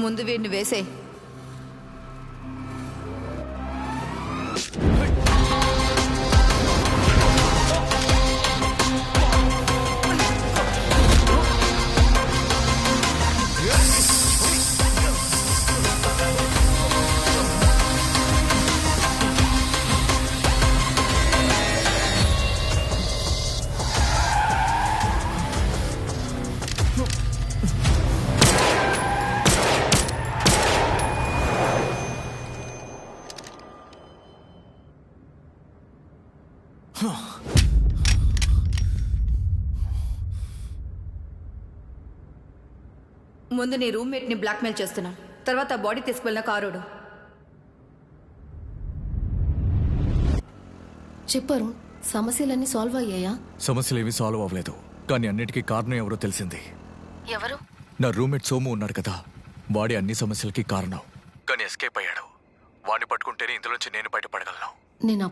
ముందు వీడిని వేసే. ముందు నీ రూమ్మేట్ ని బ్లాక్మెయిల్ చేస్తున్నాం, తర్వాత బాడీ తీసుకువెళ్ళిన కారుడు. చెప్పరు సమస్యలన్నీ సాల్వ్ అయ్యాయా? సమస్యలు ఏమీ సాల్వ్ అవ్వలేదు, కానీ అన్నిటికీ కారణం ఎవరో తెలిసింది. ఎవరు? నా రూమ్మేట్ సోము ఉన్నాడు కదా, వాడి అన్ని సమస్యలకి కారణం. కానీ ఎస్కేప్ అయ్యాడు. వాడిని పట్టుకుంటేనే ఇందులోంచి నేను బయటపడగలను. నేను